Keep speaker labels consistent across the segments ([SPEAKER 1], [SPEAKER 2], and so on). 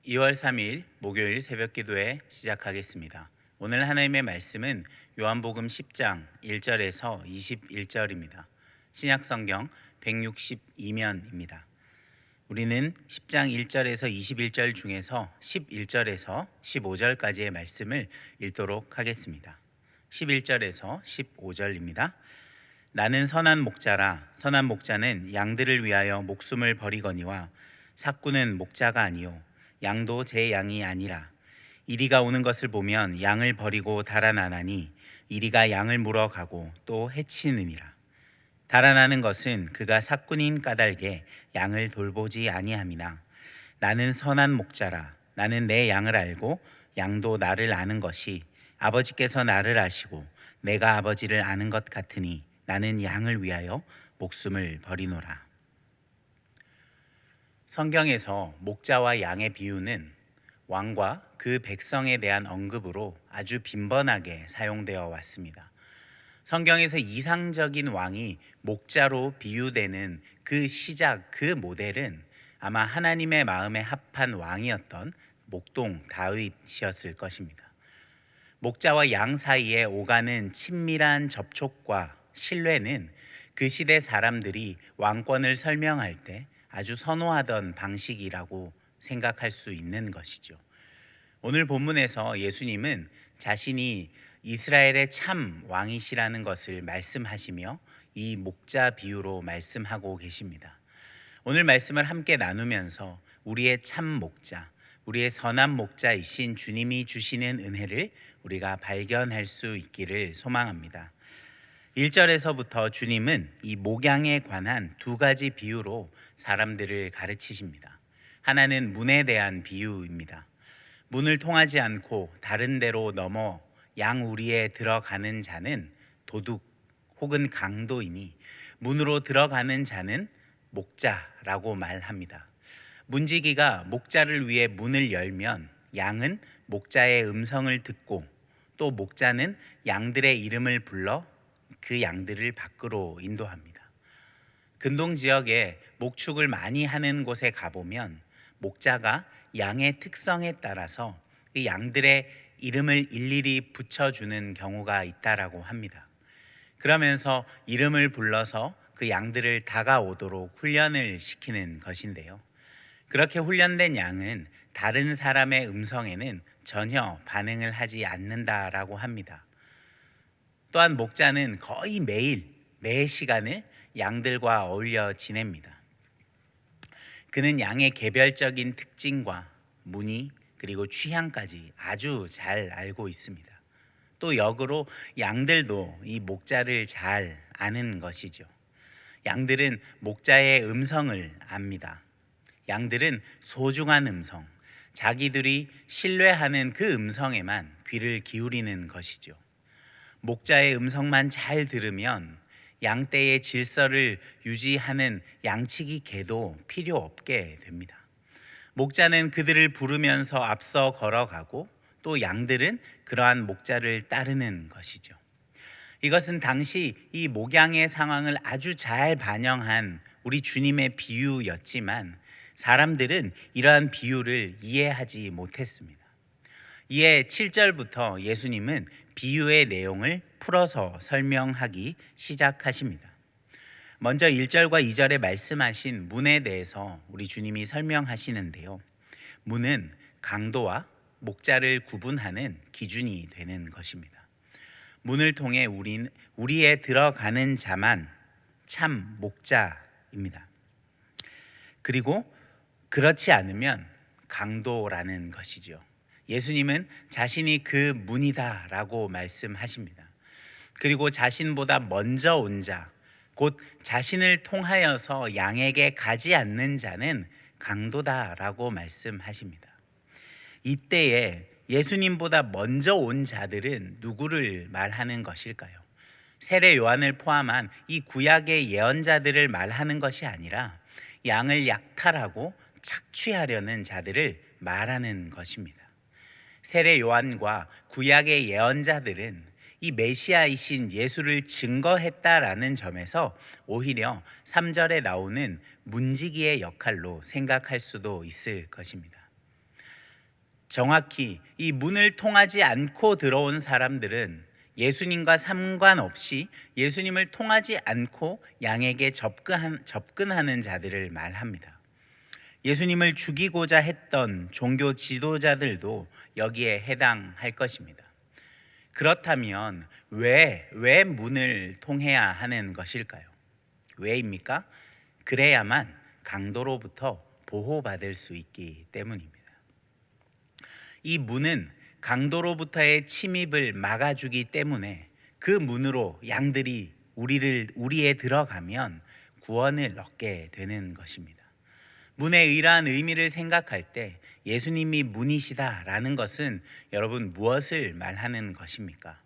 [SPEAKER 1] 2월 3일 목요일 새벽 기도회 시작하겠습니다. 오늘 하나님의 말씀은 요한복음 10장 1절에서 21절입니다. 신약 성경 162면입니다. 우리는 10장 1절에서 21절 중에서 11절에서 15절까지의 말씀을 읽도록 하겠습니다. 11절에서 15절입니다. 나는 선한 목자라. 선한 목자는 양들을 위하여 목숨을 버리거니와 삭구는 목자가 아니요 양도 제 양이 아니라. 이리가 오는 것을 보면 양을 버리고 달아나나니 이리가 양을 물어가고 또 해치느니라. 달아나는 것은 그가 삭군인 까닭에 양을 돌보지 아니함이나 나는 선한 목자라. 나는 내 양을 알고 양도 나를 아는 것이 아버지께서 나를 아시고 내가 아버지를 아는 것 같으니 나는 양을 위하여 목숨을 버리노라. 성경에서 목자와 양의 비유는 왕과 그 백성에 대한 언급으로 아주 빈번하게 사용되어 왔습니다. 성경에서 이상적인 왕이 목자로 비유되는 그 시작, 그 모델은 아마 하나님의 마음에 합한 왕이었던 목동 다윗이었을 것입니다. 목자와 양 사이에 오가는 친밀한 접촉과 신뢰는 그 시대 사람들이 왕권을 설명할 때 아주 선호하던 방식이라고 생각할 수 있는 것이죠. 오늘 본문에서 예수님은 자신이 이스라엘의 참 왕이시라는 것을 말씀하시며 이 목자 비유로 말씀하고 계십니다. 오늘 말씀을 함께 나누면서 우리의 참 목자, 우리의 선한 목자이신 주님이 주시는 은혜를 우리가 발견할 수 있기를 소망합니다. 1절에서부터 주님은 이 목양에 관한 두 가지 비유로 사람들을 가르치십니다. 하나는 문에 대한 비유입니다. 문을 통하지 않고 다른 데로 넘어 양 우리에 들어가는 자는 도둑 혹은 강도이니 문으로 들어가는 자는 목자라고 말합니다. 문지기가 목자를 위해 문을 열면 양은 목자의 음성을 듣고 또 목자는 양들의 이름을 불러 그 양들을 밖으로 인도합니다. 근동 지역에 목축을 많이 하는 곳에 가보면 목자가 양의 특성에 따라서 그 양들의 이름을 일일이 붙여주는 경우가 있다라고 합니다. 그러면서 이름을 불러서 그 양들을 다가오도록 훈련을 시키는 것인데요. 그렇게 훈련된 양은 다른 사람의 음성에는 전혀 반응을 하지 않는다라고 합니다. 또한 목자는 거의 매일 매 시간을 양들과 어울려 지냅니다. 그는 양의 개별적인 특징과 무늬 그리고 취향까지 아주 잘 알고 있습니다. 또 역으로 양들도 이 목자를 잘 아는 것이죠. 양들은 목자의 음성을 압니다. 양들은 소중한 음성, 자기들이 신뢰하는 그 음성에만 귀를 기울이는 것이죠. 목자의 음성만 잘 들으면 양떼의 질서를 유지하는 양치기 개도 필요 없게 됩니다. 목자는 그들을 부르면서 앞서 걸어가고 또 양들은 그러한 목자를 따르는 것이죠. 이것은 당시 이 목양의 상황을 아주 잘 반영한 우리 주님의 비유였지만 사람들은 이러한 비유를 이해하지 못했습니다. 이에 7절부터 예수님은 비유의 내용을 풀어서 설명하기 시작하십니다. 먼저 1절과 2절에 말씀하신 문에 대해서 우리 주님이 설명하시는데요. 문은 강도와 목자를 구분하는 기준이 되는 것입니다. 문을 통해 우리에 들어가는 자만 참 목자입니다. 그리고 그렇지 않으면 강도라는 것이죠. 예수님은 자신이 그 문이다라고 말씀하십니다. 그리고 자신보다 먼저 온 자, 곧 자신을 통하여서 양에게 가지 않는 자는 강도다라고 말씀하십니다. 이때에 예수님보다 먼저 온 자들은 누구를 말하는 것일까요? 세례 요한을 포함한 이 구약의 예언자들을 말하는 것이 아니라 양을 약탈하고 착취하려는 자들을 말하는 것입니다. 세례 요한과 구약의 예언자들은 이 메시아이신 예수를 증거했다라는 점에서 오히려 3절에 나오는 문지기의 역할로 생각할 수도 있을 것입니다. 정확히 이 문을 통하지 않고 들어온 사람들은 예수님과 상관없이 예수님을 통하지 않고 양에게 접근하는 자들을 말합니다. 예수님을 죽이고자 했던 종교 지도자들도 여기에 해당할 것입니다. 그렇다면 왜 문을 통해야 하는 것일까요? 왜입니까? 그래야만 강도로부터 보호받을 수 있기 때문입니다. 이 문은 강도로부터의 침입을 막아주기 때문에 그 문으로 양들이 우리에 들어가면 구원을 얻게 되는 것입니다. 문의 이러한 의미를 생각할 때 예수님이 문이시다라는 것은 여러분 무엇을 말하는 것입니까?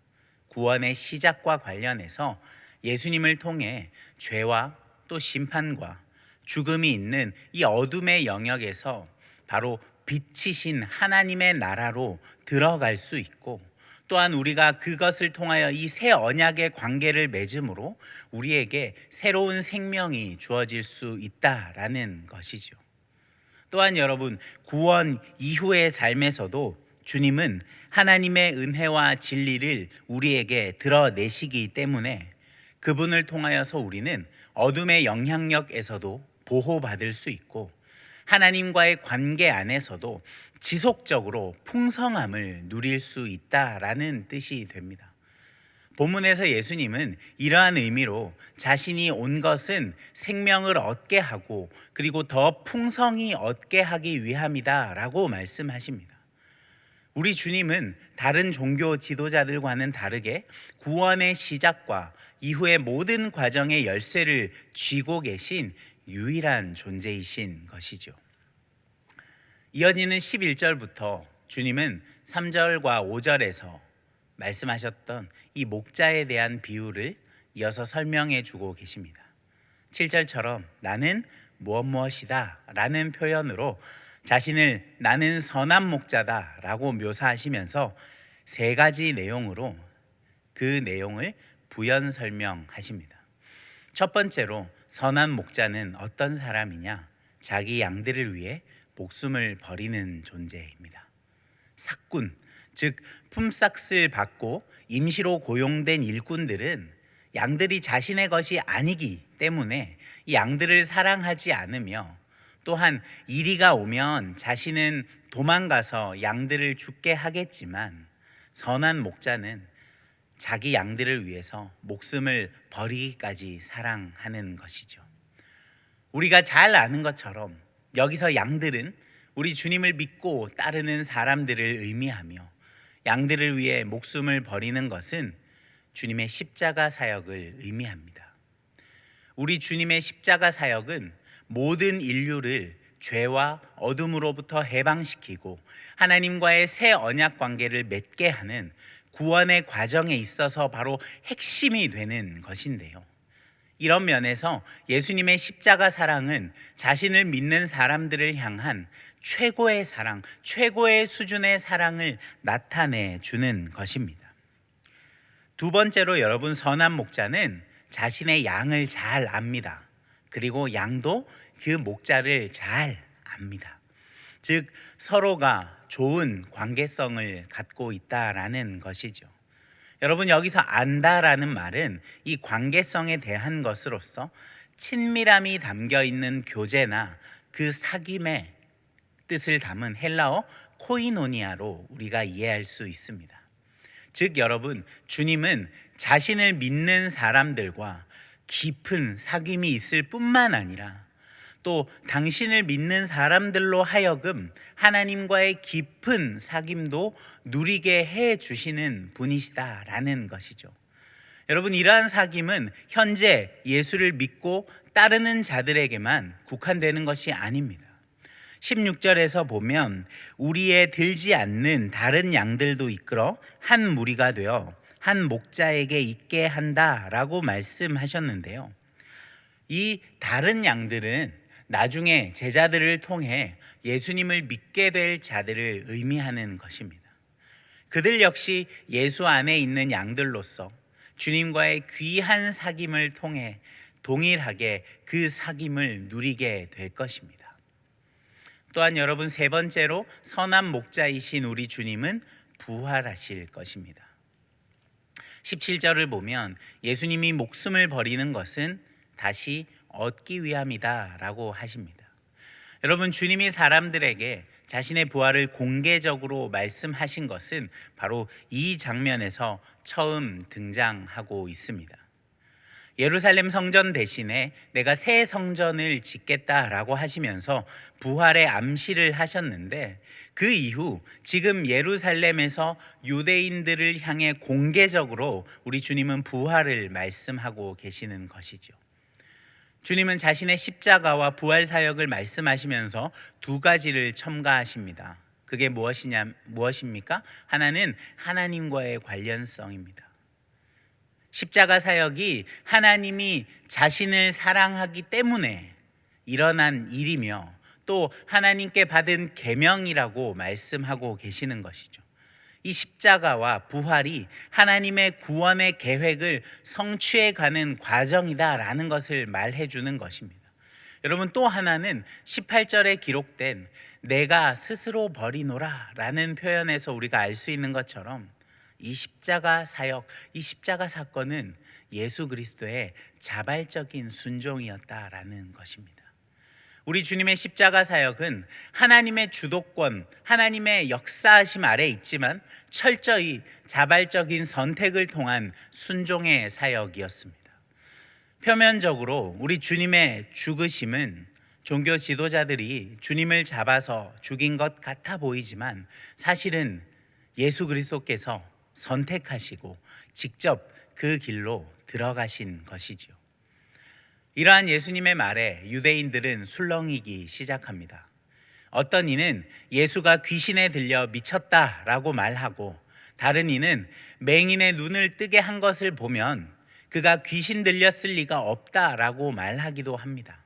[SPEAKER 1] 구원의 시작과 관련해서 예수님을 통해 죄와 또 심판과 죽음이 있는 이 어둠의 영역에서 바로 빛이신 하나님의 나라로 들어갈 수 있고, 또한 우리가 그것을 통하여 이 새 언약의 관계를 맺음으로 우리에게 새로운 생명이 주어질 수 있다라는 것이죠. 또한 여러분, 구원 이후의 삶에서도 주님은 하나님의 은혜와 진리를 우리에게 드러내시기 때문에 그분을 통하여서 우리는 어둠의 영향력에서도 보호받을 수 있고, 하나님과의 관계 안에서도 지속적으로 풍성함을 누릴 수 있다라는 뜻이 됩니다. 본문에서 예수님은 이러한 의미로 자신이 온 것은 생명을 얻게 하고 그리고 더 풍성히 얻게 하기 위함이다라고 말씀하십니다. 우리 주님은 다른 종교 지도자들과는 다르게 구원의 시작과 이후의 모든 과정의 열쇠를 쥐고 계신 유일한 존재이신 것이죠. 이어지는 11절부터 주님은 3절과 5절에서 말씀하셨던 이 목자에 대한 비유를 이어서 설명해 주고 계십니다. 7절처럼 나는 무엇이다 라는 표현으로 자신을 나는 선한 목자다 라고 묘사하시면서 세 가지 내용으로 그 내용을 부연 설명하십니다. 첫 번째로 선한 목자는 어떤 사람이냐? 자기 양들을 위해 목숨을 버리는 존재입니다. 삭군, 즉 품삯을 받고 임시로 고용된 일꾼들은 양들이 자신의 것이 아니기 때문에 이 양들을 사랑하지 않으며, 또한 이리가 오면 자신은 도망가서 양들을 죽게 하겠지만 선한 목자는 자기 양들을 위해서 목숨을 버리기까지 사랑하는 것이죠. 우리가 잘 아는 것처럼 여기서 양들은 우리 주님을 믿고 따르는 사람들을 의미하며, 양들을 위해 목숨을 버리는 것은 주님의 십자가 사역을 의미합니다. 우리 주님의 십자가 사역은 모든 인류를 죄와 어둠으로부터 해방시키고 하나님과의 새 언약 관계를 맺게 하는 구원의 과정에 있어서 바로 핵심이 되는 것인데요. 이런 면에서 예수님의 십자가 사랑은 자신을 믿는 사람들을 향한 최고의 사랑, 최고의 수준의 사랑을 나타내 주는 것입니다. 두 번째로 여러분, 선한 목자는 자신의 양을 잘 압니다. 그리고 양도 그 목자를 잘 압니다. 즉 서로가 좋은 관계성을 갖고 있다라는 것이죠. 여러분, 여기서 안다라는 말은 이 관계성에 대한 것으로서 친밀함이 담겨 있는 교제나 그 사귐의 뜻을 담은 헬라어 코이노니아로 우리가 이해할 수 있습니다. 즉 여러분, 주님은 자신을 믿는 사람들과 깊은 사귐이 있을 뿐만 아니라 또 당신을 믿는 사람들로 하여금 하나님과의 깊은 사귐도 누리게 해 주시는 분이시다라는 것이죠. 여러분, 이러한 사귐은 현재 예수를 믿고 따르는 자들에게만 국한되는 것이 아닙니다. 16절에서 보면 우리에 들지 않는 다른 양들도 이끌어 한 무리가 되어 한 목자에게 있게 한다라고 말씀하셨는데요. 이 다른 양들은 나중에 제자들을 통해 예수님을 믿게 될 자들을 의미하는 것입니다. 그들 역시 예수 안에 있는 양들로서 주님과의 귀한 사귐을 통해 동일하게 그 사귐을 누리게 될 것입니다. 또한 여러분, 세 번째로 선한 목자이신 우리 주님은 부활하실 것입니다. 17절을 보면 예수님이 목숨을 버리는 것은 다시 얻기 위함이다 라고 하십니다. 여러분, 주님이 사람들에게 자신의 부활을 공개적으로 말씀하신 것은 바로 이 장면에서 처음 등장하고 있습니다. 예루살렘 성전 대신에 내가 새 성전을 짓겠다라고 하시면서 부활의 암시를 하셨는데, 그 이후 지금 예루살렘에서 유대인들을 향해 공개적으로 우리 주님은 부활을 말씀하고 계시는 것이죠. 주님은 자신의 십자가와 부활 사역을 말씀하시면서 두 가지를 첨가하십니다. 그게 무엇입니까? 하나는 하나님과의 관련성입니다. 십자가 사역이 하나님이 자신을 사랑하기 때문에 일어난 일이며, 또 하나님께 받은 계명이라고 말씀하고 계시는 것이죠. 이 십자가와 부활이 하나님의 구원의 계획을 성취해 가는 과정이다라는 것을 말해 주는 것입니다. 여러분, 또 하나는 18절에 기록된 내가 스스로 버리노라 라는 표현에서 우리가 알 수 있는 것처럼 이 십자가 사역, 이 십자가 사건은 예수 그리스도의 자발적인 순종이었다라는 것입니다. 우리 주님의 십자가 사역은 하나님의 주도권, 하나님의 역사하심 아래 있지만 철저히 자발적인 선택을 통한 순종의 사역이었습니다. 표면적으로 우리 주님의 죽으심은 종교 지도자들이 주님을 잡아서 죽인 것 같아 보이지만, 사실은 예수 그리스도께서 선택하시고 직접 그 길로 들어가신 것이죠. 이러한 예수님의 말에 유대인들은 술렁이기 시작합니다. 어떤 이는 예수가 귀신에 들려 미쳤다라고 말하고, 다른 이는 맹인의 눈을 뜨게 한 것을 보면 그가 귀신 들렸을 리가 없다라고 말하기도 합니다.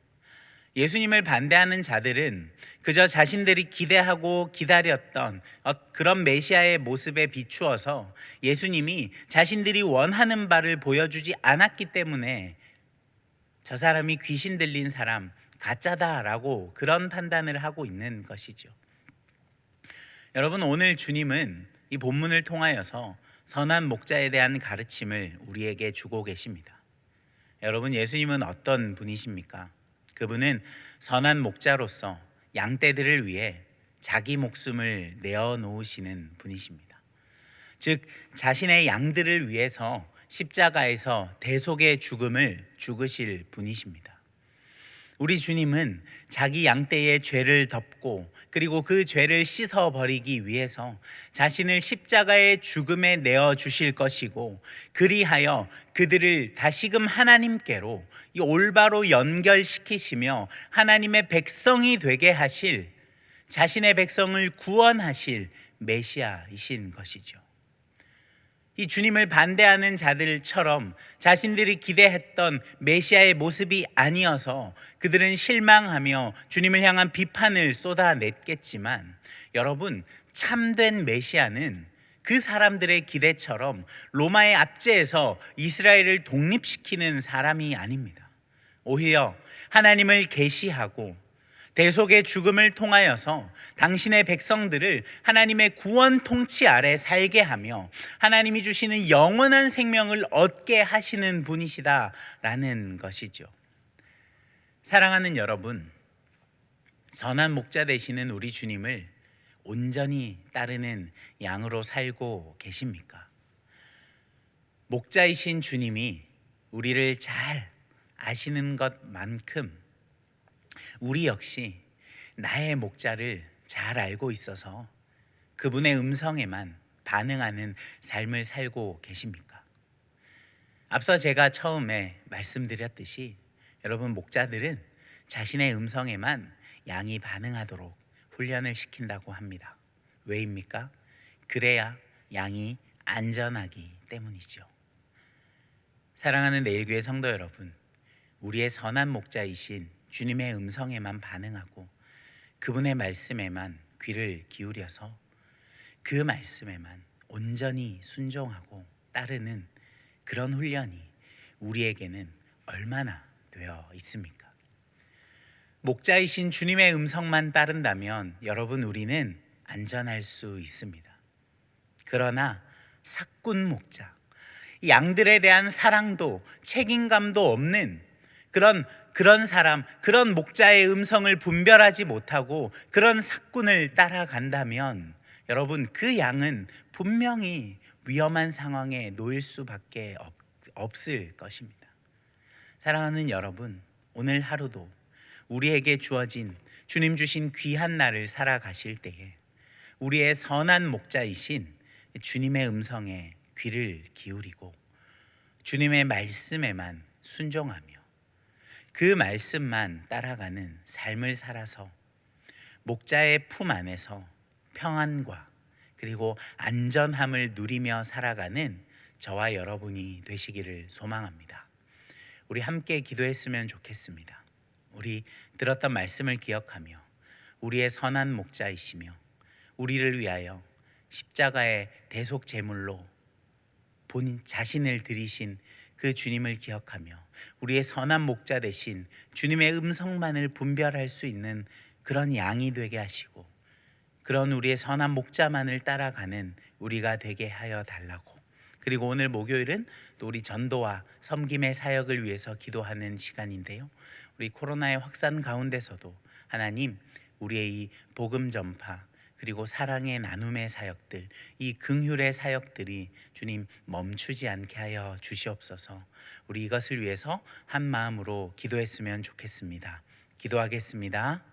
[SPEAKER 1] 예수님을 반대하는 자들은 그저 자신들이 기대하고 기다렸던 그런 메시아의 모습에 비추어서 예수님이 자신들이 원하는 바를 보여주지 않았기 때문에 저 사람이 귀신 들린 사람 가짜다라고 그런 판단을 하고 있는 것이죠. 여러분, 오늘 주님은 이 본문을 통하여서 선한 목자에 대한 가르침을 우리에게 주고 계십니다. 여러분, 예수님은 어떤 분이십니까? 그분은 선한 목자로서 양떼들을 위해 자기 목숨을 내어놓으시는 분이십니다. 즉, 자신의 양들을 위해서 십자가에서 대속의 죽음을 죽으실 분이십니다. 우리 주님은 자기 양떼의 죄를 덮고 그리고 그 죄를 씻어버리기 위해서 자신을 십자가의 죽음에 내어주실 것이고, 그리하여 그들을 다시금 하나님께로 이 올바로 연결시키시며 하나님의 백성이 되게 하실, 자신의 백성을 구원하실 메시아이신 것이죠. 이 주님을 반대하는 자들처럼 자신들이 기대했던 메시아의 모습이 아니어서 그들은 실망하며 주님을 향한 비판을 쏟아냈겠지만, 여러분, 참된 메시아는 그 사람들의 기대처럼 로마의 압제에서 이스라엘을 독립시키는 사람이 아닙니다. 오히려 하나님을 계시하고 대속의 죽음을 통하여서 당신의 백성들을 하나님의 구원 통치 아래 살게 하며 하나님이 주시는 영원한 생명을 얻게 하시는 분이시다라는 것이죠. 사랑하는 여러분, 선한 목자 되시는 우리 주님을 온전히 따르는 양으로 살고 계십니까? 목자이신 주님이 우리를 잘 아시는 것만큼 우리 역시 나의 목자를 잘 알고 있어서 그분의 음성에만 반응하는 삶을 살고 계십니까? 앞서 제가 처음에 말씀드렸듯이 여러분, 목자들은 자신의 음성에만 양이 반응하도록 훈련을 시킨다고 합니다. 왜입니까? 그래야 양이 안전하기 때문이죠. 사랑하는 내일교회 성도 여러분, 우리의 선한 목자이신 주님의 음성에만 반응하고 그분의 말씀에만 귀를 기울여서 그 말씀에만 온전히 순종하고 따르는 그런 훈련이 우리에게는 얼마나 되어 있습니까? 목자이신 주님의 음성만 따른다면 여러분 우리는 안전할 수 있습니다. 그러나 사꾼 목자, 양들에 대한 사랑도 책임감도 없는 그런 사람, 그런 목자의 음성을 분별하지 못하고 그런 사꾼을 따라간다면 여러분 그 양은 분명히 위험한 상황에 놓일 수밖에 없을 것입니다. 사랑하는 여러분, 오늘 하루도 우리에게 주어진 주님 주신 귀한 날을 살아가실 때에 우리의 선한 목자이신 주님의 음성에 귀를 기울이고 주님의 말씀에만 순종하며 그 말씀만 따라가는 삶을 살아서 목자의 품 안에서 평안과 그리고 안전함을 누리며 살아가는 저와 여러분이 되시기를 소망합니다. 우리 함께 기도했으면 좋겠습니다. 우리 들었던 말씀을 기억하며 우리의 선한 목자이시며 우리를 위하여 십자가의 대속 제물로 본인 자신을 드리신 그 주님을 기억하며 우리의 선한 목자 되신 주님의 음성만을 분별할 수 있는 그런 양이 되게 하시고 그런 우리의 선한 목자만을 따라가는 우리가 되게 하여 달라고. 그리고 오늘 목요일은 또 우리 전도와 섬김의 사역을 위해서 기도하는 시간인데요. 우리 코로나의 확산 가운데서도 하나님 우리의 이 복음 전파 그리고 사랑의 나눔의 사역들, 이 긍휼의 사역들이 주님 멈추지 않게 하여 주시옵소서. 우리 이것을 위해서 한 마음으로 기도했으면 좋겠습니다. 기도하겠습니다.